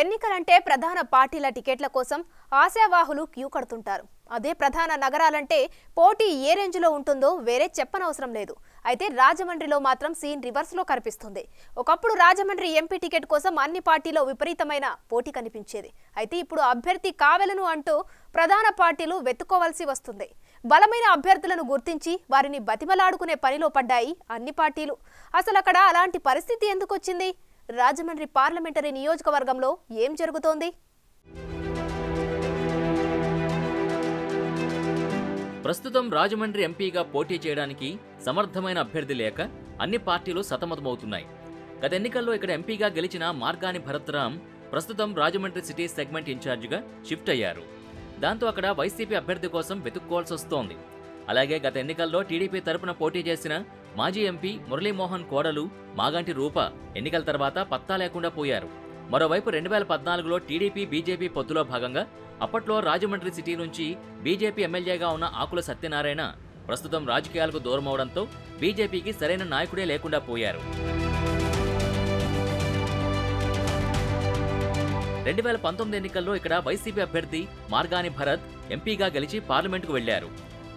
ఎన్నికలంటే ప్రధాన పార్టీల టికెట్ల కోసం ఆశావాహులు క్యూ కడుతుంటారు. అదే ప్రధాన నగరాలంటే పోటీ ఏ రేంజ్లో ఉంటుందో వేరే చెప్పనవసరం లేదు. అయితే రాజమండ్రిలో మాత్రం సీన్ రివర్స్లో కనిపిస్తుంది. ఒకప్పుడు రాజమండ్రి ఎంపీ టికెట్ కోసం అన్ని పార్టీలో విపరీతమైన పోటీ కనిపించేది. అయితే ఇప్పుడు అభ్యర్థి కావెలను అంటూ ప్రధాన పార్టీలు వెతుక్కోవాల్సి వస్తుంది. బలమైన అభ్యర్థులను గుర్తించి వారిని బతిమలాడుకునే పనిలో పడ్డాయి అన్ని పార్టీలు. అసలు అక్కడ అలాంటి పరిస్థితి ఎందుకు వచ్చింది? రాజమండ్రి పార్లమెంటరీ నియోజకవర్గంలో ఏం జరుగుతోంది? ప్రస్తుతం రాజమండ్రి ఎంపీగా పోటీ చేయడానికి సమర్థమైన అభ్యర్థి లేక అన్ని పార్టీలు సతమతమవుతున్నాయి. గత ఎన్నికల్లో ఇక్కడ ఎంపీగా గెలిచిన మార్గాని భరత్రామ్ ప్రస్తుతం రాజమండ్రి సిటీ సెగ్మెంట్ ఇన్ఛార్జిగా షిఫ్ట్ అయ్యారు. దాంతో అక్కడ వైసీపీ అభ్యర్థి కోసం వెతుక్కోవాల్సి వస్తోంది. అలాగే గత ఎన్నికల్లో టీడీపీ తరపున పోటీ చేసిన మాజీ ఎంపీ మురళీమోహన్ కోడలు మాగంటి రూప ఎన్నికల తర్వాత పత్తా లేకుండా పోయారు. మరోవైపు 2014లో టీడీపీ బీజేపీ పొత్తులో భాగంగా అప్పట్లో రాజమండ్రి సిటీ నుంచి బీజేపీ ఎమ్మెల్యేగా ఉన్న ఆకుల సత్యనారాయణ ప్రస్తుతం రాజకీయాలకు దూరమవడంతో బీజేపీకి సరైన నాయకుడే లేకుండా పోయారు. 2019 ఎన్నికల్లో ఇక్కడ వైసీపీ అభ్యర్థి మార్గాని భరత్ ఎంపీగా గెలిచి పార్లమెంటుకు వెళ్లారు.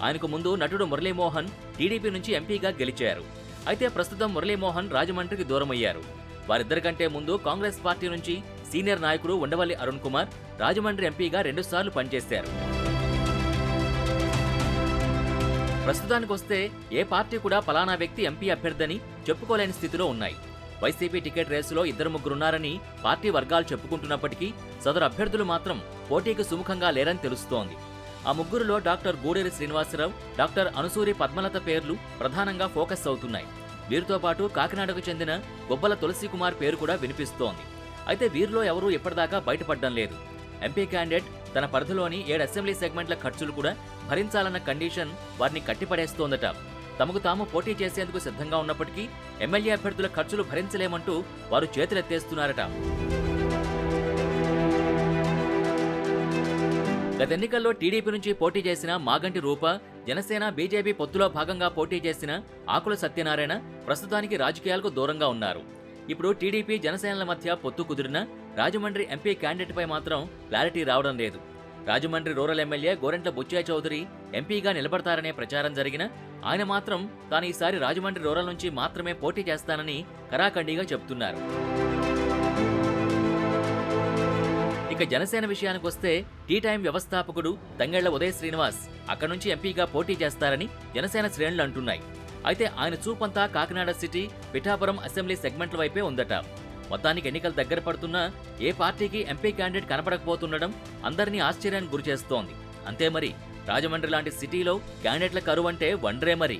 ఆయనకు ముందు నటుడు మురళీమోహన్ టీడీపీ నుంచి ఎంపీగా గెలిచారు. అయితే ప్రస్తుతం మురళీమోహన్ రాజమండ్రికి దూరమయ్యారు. వారిద్దరికంటే ముందు కాంగ్రెస్ పార్టీ నుంచి సీనియర్ నాయకుడు ఉండవల్లి అరుణ్ కుమార్ రాజమండ్రి ఎంపీగా 2 సార్లు పనిచేశారు. ప్రస్తుతానికొస్తే ఏ పార్టీ కూడా పలానా వ్యక్తి ఎంపీ అభ్యర్థని చెప్పుకోలేని స్థితిలో ఉన్నాయి. వైసీపీ టికెట్ రేసులో 2-3ఉన్నారని పార్టీ వర్గాలు చెప్పుకుంటున్నప్పటికీ సదరు అభ్యర్థులు మాత్రం పోటీకి సుముఖంగా లేరని తెలుస్తోంది. ఆ ముగ్గురులో డాక్టర్ గూడేరి శ్రీనివాసరావు, డాక్టర్ అనుసూరి పద్మలత పేర్లు ప్రధానంగా ఫోకస్ అవుతున్నాయి. వీరితో పాటు కాకినాడకు చెందిన గొబ్బల తులసి కుమార్ పేరు కూడా వినిపిస్తోంది. అయితే వీరిలో ఎవరూ ఇప్పటిదాకా బయటపడడం లేదు. ఎంపీ క్యాండిడేట్ తన పరిధిలోని 7 అసెంబ్లీ సెగ్మెంట్ల ఖర్చులు కూడా భరించాలన్న కండిషన్ వారిని కట్టిపడేస్తోందట. తమకు తాము పోటీ చేసేందుకు సిద్ధంగా ఉన్నప్పటికీ ఎమ్మెల్యే అభ్యర్థుల ఖర్చులు భరించలేమంటూ వారు చేతులెత్తేస్తున్నారట. గత ఎన్నికల్లో టీడీపీ నుంచి పోటీ చేసిన మాగంటి రూప, జనసేన బీజేపీ పొత్తులో భాగంగా పోటీ చేసిన ఆకుల సత్యనారాయణ ప్రస్తుతానికి రాజకీయాలకు దూరంగా ఉన్నారు. ఇప్పుడు టీడీపీ జనసేనల మధ్య పొత్తు కుదిరినా రాజమండ్రి ఎంపీ క్యాండిడేట్పై మాత్రం క్లారిటీ రావడం లేదు. రాజమండ్రి రూరల్ ఎమ్మెల్యే గోరంట్ల బుచ్చయ్య చౌదరి ఎంపీగా నిలబడతారనే ప్రచారం జరిగినా ఆయన మాత్రం తాను ఈసారి రాజమండ్రి రూరల్ నుంచి మాత్రమే పోటీ చేస్తానని కరాఖండిగా చెబుతున్నారు. ఇక జనసేన విషయానికొస్తే టీ టైం వ్యవస్థాపకుడు తంగెళ్ల ఉదయ శ్రీనివాస్ అక్కడి నుంచి ఎంపీగా పోటీ చేస్తారని జనసేన శ్రేణులు అంటున్నాయి. అయితే ఆయన చూపంతా కాకినాడ సిటీ, పిఠాపురం అసెంబ్లీ సెగ్మెంట్ల వైపే ఉందట. మొత్తానికి ఎన్నికలు దగ్గర పడుతున్నా ఏ పార్టీకి ఎంపీ క్యాండిడేట్ కనపడకపోతుండడం అందరినీ ఆశ్చర్యానికి గురిచేస్తోంది. అంతే మరి రాజమండ్రి లాంటి సిటీలో క్యాండిడేట్ల కరువు అంటే వండ్రే మరి.